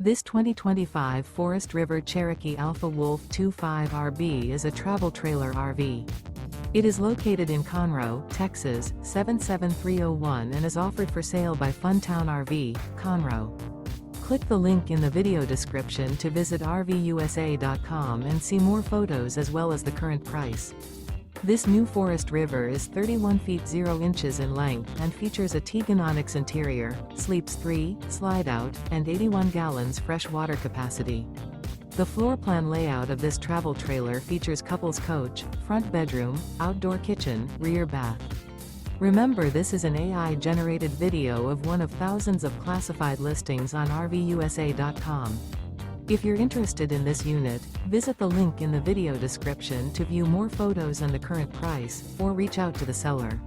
This 2025 Forest River Cherokee Alpha Wolf 25RB is a travel trailer RV. It is located in Conroe, Texas, 77301 and is offered for sale by Funtown RV, Conroe. Click the link in the video description to visit RVUSA.com and see more photos as well as the current price. This new Forest River is 31 feet 0 inches in length and features a TEAGAN ONYX interior, sleeps 3, slide-out, and 81 gallons fresh water capacity. The floor plan layout of this travel trailer features couples coach, front bedroom, outdoor kitchen, rear bath. Remember, this is an AI-generated video of one of thousands of classified listings on RVUSA.com. If you're interested in this unit, visit the link in the video description to view more photos and the current price, or reach out to the seller.